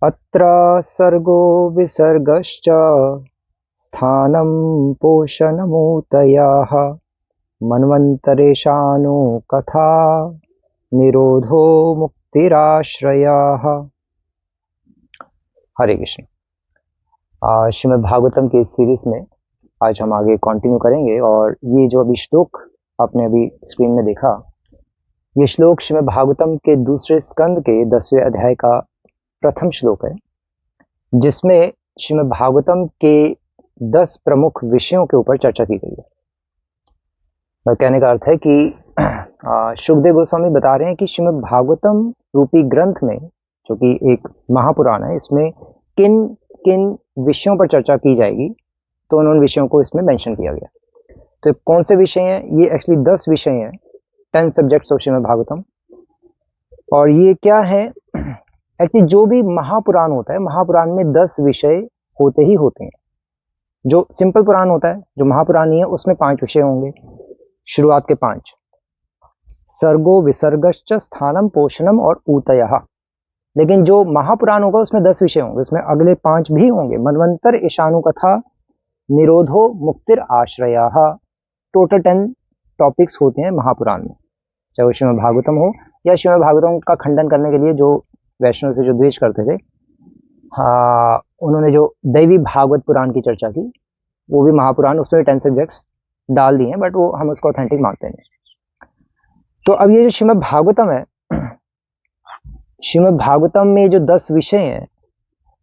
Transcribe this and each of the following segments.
अत्र सर्गो विसर्गश्च स्थानं पोषणमूतयः मन्वन्तरेशानु कथा निरोधो मुक्तिराश्रयः। हरे कृष्ण। श्रीमद् भागवतम के इस सीरीज में आज हम आगे कंटिन्यू करेंगे और ये जो अभी श्लोक आपने अभी स्क्रीन में देखा, ये श्लोक श्रीमद् भागवतम के दूसरे स्कंद के 10वें अध्याय का प्रथम श्लोक है, जिसमें श्रीमद् भागवतम के 10 प्रमुख विषयों के ऊपर चर्चा की गई है। और कहने का अर्थ है कि शुकदेव गोस्वामी बता रहे हैं कि श्रीमद् भागवतम रूपी ग्रंथ में, जो कि एक महापुराण है, इसमें किन किन विषयों पर चर्चा की जाएगी, तो उन विषयों को इसमें मेंशन किया गया। तो कौन से विषय हैं? ये एक्चुअली 10 विषय हैं, 10 सब्जेक्ट्स ऑफ श्रीमद् भागवतम। और ये क्या है? एक्चुअली जो भी महापुराण होता है, महापुराण में 10 विषय होते ही होते हैं। जो सिंपल पुराण होता है, जो महापुराण नहीं है, उसमें 5 विषय होंगे, शुरुआत के 5। सर्गो विसर्गश्च स्थानम पोषणम और ऊतयः। लेकिन जो महापुराण होगा उसमें 10 विषय होंगे, उसमें अगले 5 भी होंगे। मनवंतर ईशानु कथा निरोधो मुक्तिर आश्रयः। टोटल 10 टॉपिक्स होते हैं महापुराण में, चाहे वो श्रीमद् भागवतम हो या श्रीमद् भागवतम का खंडन करने के लिए जो वैष्णव से जो द्वेष करते थे, उन्होंने जो दैवी भागवत पुराण की चर्चा की, वो भी महापुराण, उसमें 10 सब्जेक्ट्स डाल दिए हैं, बट वो हम उसको ऑथेंटिक मानते हैं। तो अब ये जो श्रीमद् भागवतम है, श्रीमद् भागवतम में जो 10 विषय हैं,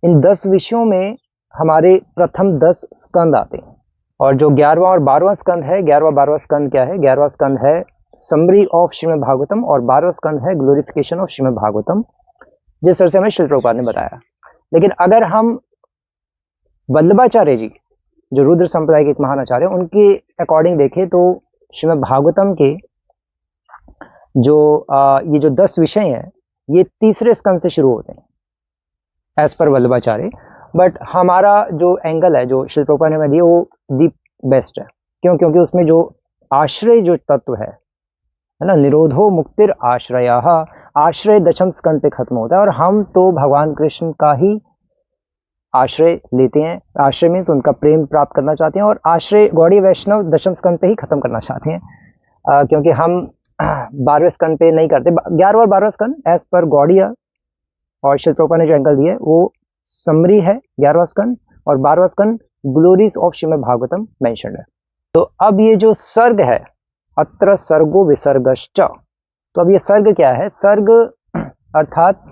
इन 10 विषयों में हमारे प्रथम 10 स्कंद आते हैं। और जो 11वां और 12वां स्कंद है, 11वां 12वां स्कंद क्या है? 11वां स्कंद है समरी ऑफ श्रीमद् भागवतम और 12वां स्कंद है ग्लोरिफिकेशन ऑफ श्रीमद् भागवतम, जिस तरह से हमें श्रील प्रभुपाद ने बताया। लेकिन अगर हम वल्लभाचार्य जी, जो रुद्र संप्रदाय के एक महान आचार्य, उनके अकॉर्डिंग देखें तो श्रीमद् भागवतम के जो ये जो 10 विषय हैं, ये तीसरे स्कंद से शुरू होते हैं एज पर वल्लभाचार्य। बट हमारा जो एंगल है, जो श्रील प्रभुपाद ने हमें दिया, वो दी बेस्ट है। क्यों? क्योंकि उसमें जो आश्रय जो तत्व है ना, निरोधो मुक्तिर आश्रयः, आश्रय दशम स्कंद पे खत्म होता है। और हम तो भगवान कृष्ण का ही आश्रय लेते हैं। आश्रय मीन्स उनका प्रेम प्राप्त करना चाहते हैं, और आश्रय गौड़ीय वैष्णव दशम स्कंद पे ही खत्म करना चाहते हैं, क्योंकि हम 12वें स्कंद पे नहीं करते। 11वां और 12वां स्कंद एज पर गौड़ीय और श्रील प्रभुपाद ने जो एंगल दिए, वो समरी है 11वां स्कंद, और 12वां स्कंद glories of Shrimad Bhagavatam mentioned है। तो अब ये जो सर्ग है, अत्र सर्गो विसर्गश्च, तो अब ये सर्ग क्या है? सर्ग अर्थात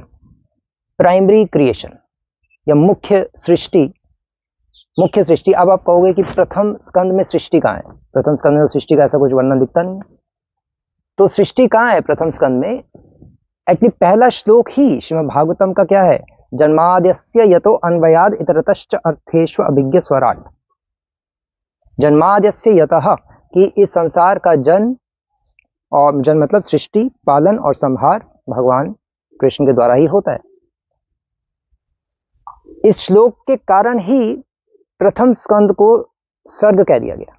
प्राइमरी क्रिएशन या मुख्य सृष्टि। मुख्य सृष्टि। अब आप कहोगे कि प्रथम स्कंद में सृष्टि कहाँ है? प्रथम स्कंद में सृष्टि का ऐसा कुछ वर्णन दिखता नहीं है। तो सृष्टि कहाँ है प्रथम स्कंद में? एक्चुअली पहला श्लोक ही श्रीमद् भागवतम का क्या है? जन्माद्यस्य यतो अन्वयाद इतरतश्च अर्थेषु अभिज्ञ स्वराट। जन्माद्यस्य यतः, कि इस संसार का जन्म, और जन्म मतलब सृष्टि, पालन और संहार भगवान कृष्ण के द्वारा ही होता है। इस श्लोक के कारण ही प्रथम स्कंद को सर्ग कह दिया गया।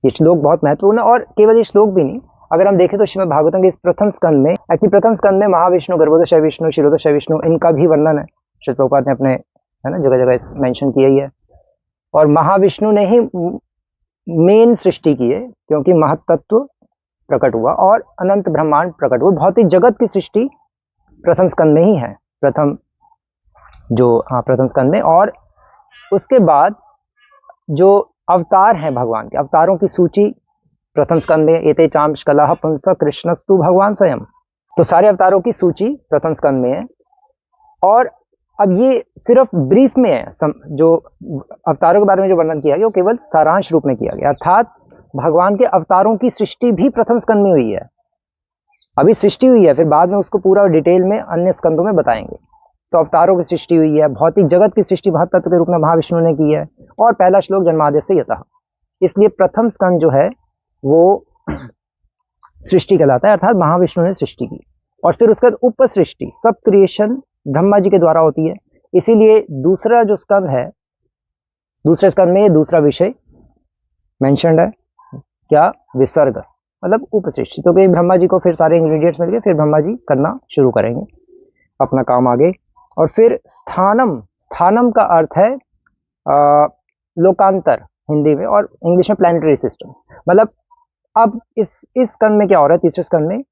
ये श्लोक बहुत महत्वपूर्ण है। और केवल ये श्लोक भी नहीं, अगर हम देखें तो श्रीमद् भागवतम के इस प्रथम स्कंद में, एक्चुअली प्रथम स्कंद में महाविष्णु, गर्भोदशय विष्णु, क्षीरोदशय विष्णु, इनका भी वर्णन है। श्री प्रभुपाद ने अपने, है ना, जगह जगह मेंशन किया ही है। और महाविष्णु ने ही मेन सृष्टि की है, क्योंकि महत्त्व प्रकट हुआ और अनंत ब्रह्मांड प्रकट हुआ। भौतिक जगत की सृष्टि प्रथम स्कंद में ही है, प्रथम स्कंद में। और उसके बाद जो अवतार हैं भगवान के, अवतारों की सूची प्रथम स्कंद में, एते चांश कलह पुंस कृष्णस्तु भगवान स्वयं। तो सारे अवतारों की सूची प्रथम स्कंद में है। और अब ये सिर्फ ब्रीफ में है, जो अवतारों के बारे में जो वर्णन किया गया वो केवल सारांश रूप में किया गया। अर्थात भगवान के अवतारों की सृष्टि भी प्रथम स्कंद में हुई है। अभी सृष्टि हुई है, फिर बाद में उसको पूरा डिटेल में अन्य स्कंदों में बताएंगे। तो अवतारों की सृष्टि हुई है, भौतिक जगत की सृष्टि महत्त्व के रूप में महाविष्णु ने की है। और पहला श्लोक जन्माद्यस्य यतः, इसलिए प्रथम स्कंद जो है वो सृष्टि कहलाता है, अर्थात महाविष्णु ने सृष्टि की। और फिर उसके बाद उपसृष्टि, सब क्रिएशन ब्रह्मा जी के द्वारा होती है। इसीलिए दूसरा जो स्कंद है, दूसरे स्कंद में दूसरा विषय मेंशन्ड है, क्या? विसर्ग, मतलब उपसृष्टि। तो ब्रह्मा जी को फिर सारे इंग्रेडिएंट्स मिल गए, फिर ब्रह्मा जी करना शुरू करेंगे अपना काम आगे। और फिर स्थानम, स्थानम का अर्थ है लोकांतर हिंदी में, और इंग्लिश में प्लानिटरी सिस्टम्स। मतलब अब इस स्कंद में क्या हो रहा है, तीसरे स्कंद में,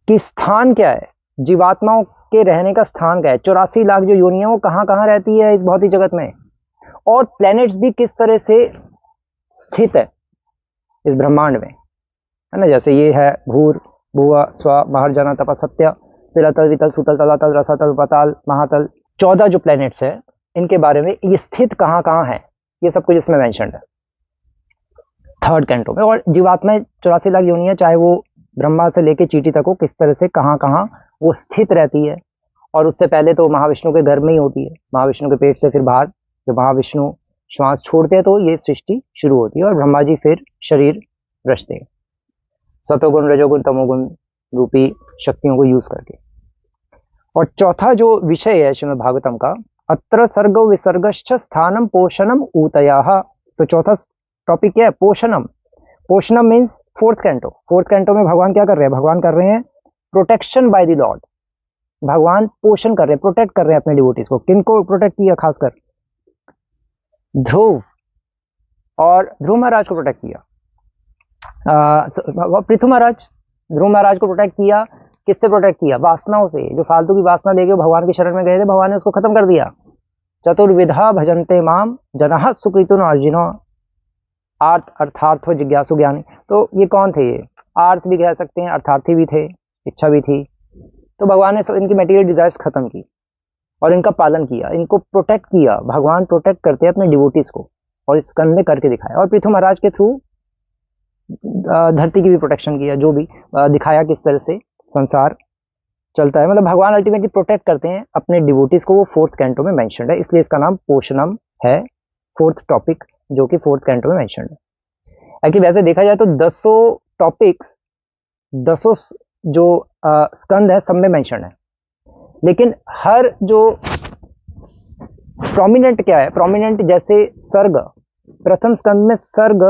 कि स्थान क्या है, जीवात्माओं के रहने का स्थान क्या है, 84 लाख जो योनियां वो कहाँ कहाँ रहती है इस भौतिक जगत में, और प्लैनेट्स भी किस तरह से स्थित है इस ब्रह्मांड में, है ना। जैसे ये है भूर भुआ स्व महर्जन तप सत्य तिलतल वितल सुतल तलातल रसातल पताल महातल, 14 जो प्लैनेट्स है इनके बारे में, ये स्थित कहाँ कहाँ है, ये सब कुछ इसमें मेंशन्ड है थर्ड कैंटो में। और जीवात्मा 84 लाख योनियां, चाहे वो ब्रह्मा से लेके चींटी तक हो, किस तरह से कहाँ कहाँ वो स्थित रहती है। और उससे पहले तो महाविष्णु के घर में ही होती है, महाविष्णु के पेट से फिर बाहर जब महाविष्णु श्वास छोड़ते हैं तो ये सृष्टि शुरू होती है, और ब्रह्मा जी फिर शरीर रचते हैं सतोगुण रजोगुण तमोगुण रूपी शक्तियों को यूज करके। और चौथा जो विषय है श्रीमद् भागवतम का, अत्र सर्ग विसर्गश्च स्थानम पोषणम ऊतयः। तो चौथा टॉपिक क्या है, पोषणम। पोषणम means fourth canto. Fourth canto में भगवान क्या कर रहे हैं, भगवान कर रहे हैं प्रोटेक्शन बाय द लॉर्ड। भगवान पोषण कर रहे हैं, प्रोटेक्ट कर रहे हैं अपने डिवोटीज को। किनको प्रोटेक्ट किया, खासकर ध्रुव और ध्रुव महाराज को प्रोटेक्ट किया, पृथु महाराज ध्रुव महाराज को प्रोटेक्ट किया। किससे प्रोटेक्ट किया, वासनाओं से। जो फालतू की वासना लेके भगवान की शरण में गए थे, भगवान ने उसको खत्म कर दिया। चतुर्विधा भजन्ते माम जनः सुकृतो अर्जुनो आर्थ अर्थार्थो जिज्ञासु ज्ञानी। तो ये कौन थे, ये आर्थ भी कह सकते हैं, अर्थार्थी भी थे, इच्छा भी थी। तो भगवान ने इनकी मटेरियल डिजायर्स खत्म की और इनका पालन किया, इनको प्रोटेक्ट किया। भगवान प्रोटेक्ट करते हैं अपने डिवोटीज को, और इस स्कंद में करके दिखाया। और पृथु महाराज के थ्रू धरती की भी प्रोटेक्शन किया, जो भी दिखाया किस तरह से संसार चलता है। मतलब भगवान अल्टीमेटली प्रोटेक्ट करते हैं अपने डिवोटीज को। वो फोर्थ कैंटो में मेंशन्ड है, इसलिए इसका नाम पोषणम है, फोर्थ टॉपिक जो कि फोर्थ कैंटो में मेंशन्ड है। एक्चुअली वैसे देखा जाए तो 10 टॉपिक्स, 10 जो स्कंद है सब में मेंशन्ड है, लेकिन हर जो प्रोमिनेंट क्या है, प्रोमिनेंट जैसे सर्ग, प्रथम स्कंद में सर्ग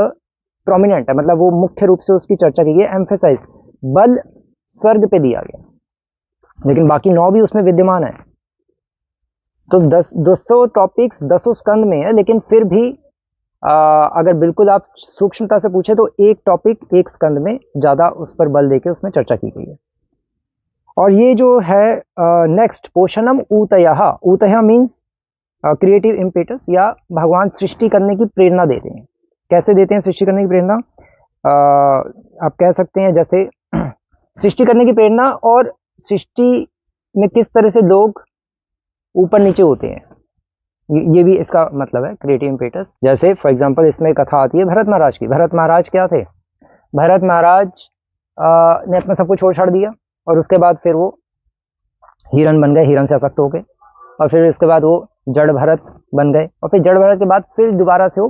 प्रोमिनेंट है, मतलब वो मुख्य रूप से उसकी चर्चा की गई, एम्फेसाइज बल सर्ग पे दिया गया, लेकिन बाकी 9 भी उसमें विद्यमान है। तो 200 टॉपिक्स 10 स्कंद में है, लेकिन फिर भी अगर बिल्कुल आप सूक्ष्मता से पूछे तो एक टॉपिक एक स्कंद में ज्यादा उस पर बल देके उसमें चर्चा की गई है। और ये जो है नेक्स्ट पोषणम ऊतयः। ऊतयः मीन्स क्रिएटिव इम्पेटस, या भगवान सृष्टि करने की प्रेरणा देते हैं। कैसे देते हैं सृष्टि करने की प्रेरणा, आप कह सकते हैं जैसे सृष्टि करने की प्रेरणा, और सृष्टि में किस तरह से लोग ऊपर नीचे होते हैं, ये भी इसका मतलब है क्रिएटिव इम्पेटस। जैसे फॉर एग्जांपल इसमें कथा आती है भरत महाराज की। भरत महाराज क्या थे, भरत महाराज ने अपना सब कुछ छोड़ छाड़ दिया, और उसके बाद फिर वो हिरण बन गए, हिरण से आसक्त हो गए, और फिर उसके बाद वो जड़ भरत बन गए, और फिर जड़ भरत के बाद फिर दोबारा से वो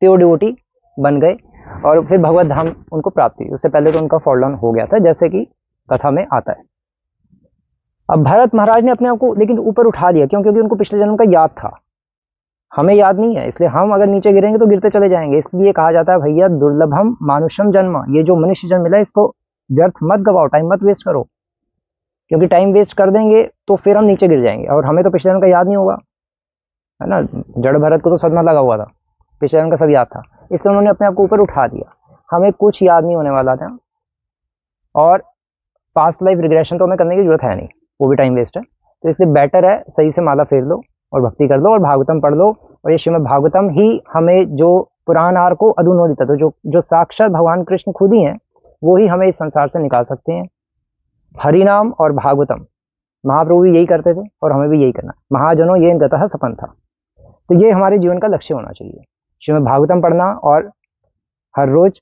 प्योर डिवोटी बन गए, और फिर भगवत धाम उनको प्राप्त हुई। उससे पहले तो उनका फॉरलॉन हो गया था, जैसे कि कथा में आता है। अब भरत महाराज ने अपने आप को लेकिन ऊपर उठा लिया, क्यों, क्योंकि उनको पिछले जन्म का याद था, हमें याद नहीं है, इसलिए हम अगर नीचे गिरेंगे तो गिरते चले जाएंगे। इसलिए कहा जाता है भैया दुर्लभम मानुषम जन्म, ये जो मनुष्य जन्म मिला इसको व्यर्थ मत गवाओ, टाइम मत वेस्ट करो, क्योंकि टाइम वेस्ट कर देंगे तो फिर हम नीचे गिर जाएंगे, और हमें तो पिछले जन्म का याद नहीं होगा, है ना। जड़ भरत को तो सदमा लगा हुआ था, पिछले जन्म का सब याद था, इसलिए उन्होंने अपने आप को ऊपर उठा दिया। हमें कुछ याद नहीं होने वाला था, और पास्ट लाइफ रिग्रेशन तो हमें करने की जरूरत है नहीं, वो भी टाइम वेस्ट है। तो इसलिए बेटर है सही से माला फेर लो और भक्ति कर लो और भागवतम पढ़ लो। और ये श्रीमद् भागवतम ही हमें जो पुराण आर को अधुनोदित, तो जो साक्षात भगवान कृष्ण खुद ही हैं, वो ही हमें इस संसार से निकाल सकते हैं। हरिनाम और भागवतम, महाप्रभु भी यही करते थे और हमें भी यही करना। महाजनों ये गतः सपन था। तो ये हमारे जीवन का लक्ष्य होना चाहिए, श्रीमद् भागवतम पढ़ना और हर रोज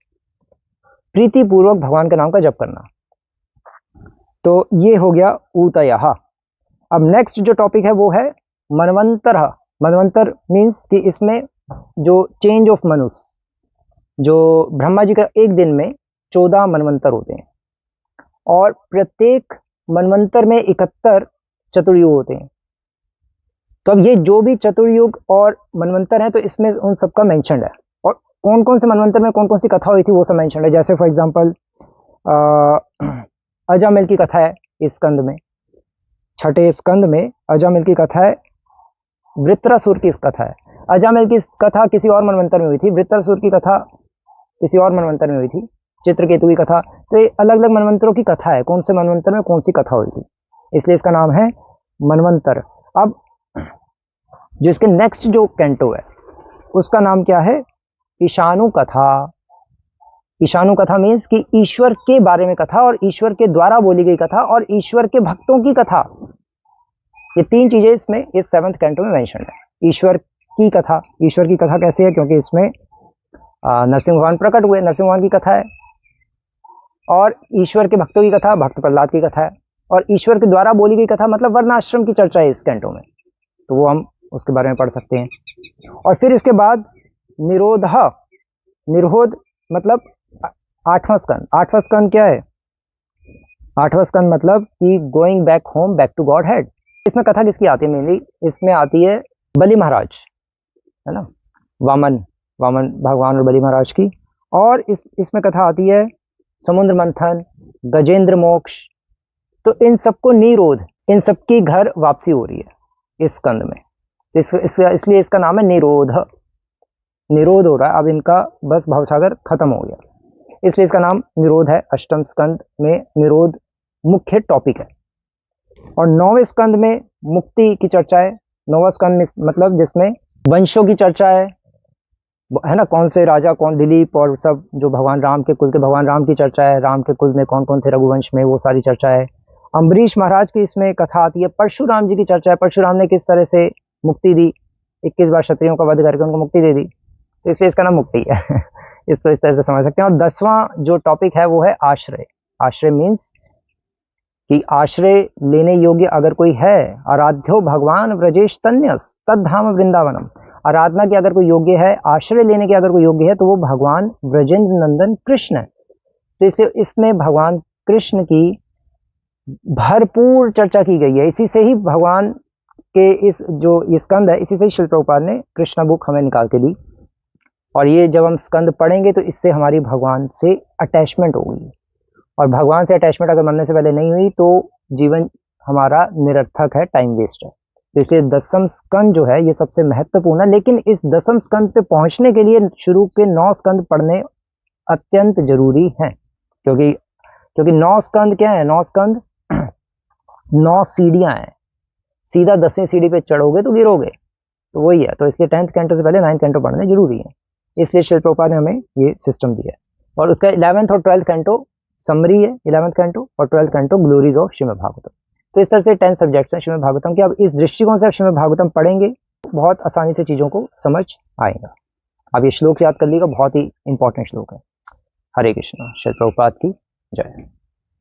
प्रीतिपूर्वक भगवान के नाम का जप करना। तो ये हो गया ऊतयः। अब नेक्स्ट जो टॉपिक है वो है मनवंतर। मनवंतर मीन्स कि इसमें जो चेंज ऑफ मनुष्य, जो ब्रह्मा जी का एक दिन में 14 मनवंतर होते हैं, और प्रत्येक मनवंतर में 71 चतुर्युग होते हैं। तो अब ये जो भी चतुर्युग और मनवंतर है, तो इसमें उन सबका मेंशन है, और कौन कौन से मनवंतर में कौन कौन सी कथा हुई थी वो सब मेंशन है। जैसे फॉर एग्जांपल अजामिल की कथा है इस स्कंद में, छठे स्कंद में अजामिल की कथा है, वृत्रासुर की कथा है। अजामिल की कथा किसी और मनवंतर में हुई थी, वृत्रासुर की कथा किसी और मनवंतर में हुई थी, चित्रकेतु की कथा। तो ये अलग अलग मनवंतरों की कथा है, कौन से मनवंतर में कौन सी कथा हुई थी, इसलिए इसका नाम है मनवंतर। अब जो इसके नेक्स्ट जो कैंटो है उसका नाम क्या है, ईशानु कथा। ईशानु कथा मीन्स कि ईश्वर के बारे में कथा और ईश्वर के द्वारा बोली गई कथा और ईश्वर के भक्तों की कथा। ये तीन चीजें इसमें इस 7th कैंटो में मेंशन है। ईश्वर की कथा, ईश्वर की कथा कैसे है, क्योंकि इसमें नरसिंह भगवान प्रकट हुए, नरसिंह भगवान की कथा है। और ईश्वर के भक्तों की कथा भक्त प्रहलाद की कथा है। और ईश्वर के द्वारा बोली गई कथा मतलब वर्णाश्रम की चर्चा है इस कैंटो में, तो वो हम उसके बारे में पढ़ सकते हैं। और फिर इसके बाद निरोध, निरोध मतलब 8वां स्कंद। 8वां स्कंद क्या है, 8वां स्कंद मतलब कि going back home, back to Godhead. इसमें कथा किसकी आती है मेनली, इसमें आती है बलि महाराज, है ना, वामन भगवान और बलि महाराज की। और इसमें कथा आती है समुद्र मंथन, गजेंद्र मोक्ष। तो इन सबको निरोध, इन सबकी घर वापसी हो रही है इस स्कंद में, इसलिए इसका नाम है निरोध। निरोध हो रहा है, अब इनका बस भवसागर खत्म हो गया, इसलिए इसका नाम निरोध है। अष्टम स्कंद में निरोध मुख्य टॉपिक है। और 9वें स्कंद में मुक्ति की चर्चा है। 9वां स्कंद में मतलब जिसमें वंशों की चर्चा है ना, कौन से राजा, कौन दिलीप और सब जो भगवान राम के कुल के, भगवान राम की चर्चा है, राम के कुल में कौन कौन थे रघुवंश में, वो सारी चर्चा है। अम्बरीश महाराज की इसमें कथा आती है। परशुराम जी की चर्चा है, परशुराम ने किस तरह से मुक्ति दी, 21 बार क्षत्रियों का वध करके उनको मुक्ति दे दी, तो इसलिए इसका नाम मुक्ति है। इसको इस तरह से समझ सकते हैं। और 10वां जो टॉपिक है वो है आश्रय। आश्रय मीन्स कि आश्रय लेने योग्य अगर कोई है, आराध्यो भगवान व्रजेश तन्यस तद्धाम वृंदावनम। आराधना के अगर कोई योग्य है, आश्रय लेने के अगर कोई योग्य है, तो वो भगवान ब्रजेंद्र नंदन कृष्ण है। तो इसलिए इसमें भगवान कृष्ण की भरपूर चर्चा की गई है। इसी से ही भगवान के इस जो ये स्कंद है, इसी से ही शिल प्रभुपाद ने कृष्णा बुक हमें निकाल के दी। और ये जब हम स्कंद पढ़ेंगे तो इससे हमारी भगवान से अटैचमेंट होगी, और भगवान से अटैचमेंट अगर मरने से पहले नहीं हुई तो जीवन हमारा निरर्थक है, टाइम वेस्ट है। तो इसलिए 10वां स्कंद जो है ये सबसे महत्वपूर्ण है। लेकिन इस 10वें स्कंद पे पहुंचने के लिए शुरू के 9 स्कंद पढ़ने अत्यंत जरूरी हैं, क्योंकि 9 स्कंद क्या है, 9 स्कंद 9 सीढ़ियां हैं। सीधा 10वीं सीढ़ी पे चढ़ोगे तो गिरोगे, तो वही है। तो इसलिए 10th कैंटो से पहले 9th कैंटो पढ़ने जरूरी है, इसलिए शिल प्रभुपाद ने हमें ये सिस्टम दिया है। और उसका 11th और 12th कैंटो समरी है, 11th कैंटो और 12th canto glories of Shrimad Bhagavatam. तो इस तरह से 10 सब्जेक्ट्स हैं श्रीमद् भागवतम के। अब इस दृष्टिकोण से आप श्रीमद् भागवतम पढ़ेंगे बहुत आसानी से चीजों को समझ आएगा। अब ये श्लोक याद कर लीजिएगा, बहुत ही इंपॉर्टेंट श्लोक है। हरे कृष्णा। शिल प्रभुपाद की जय।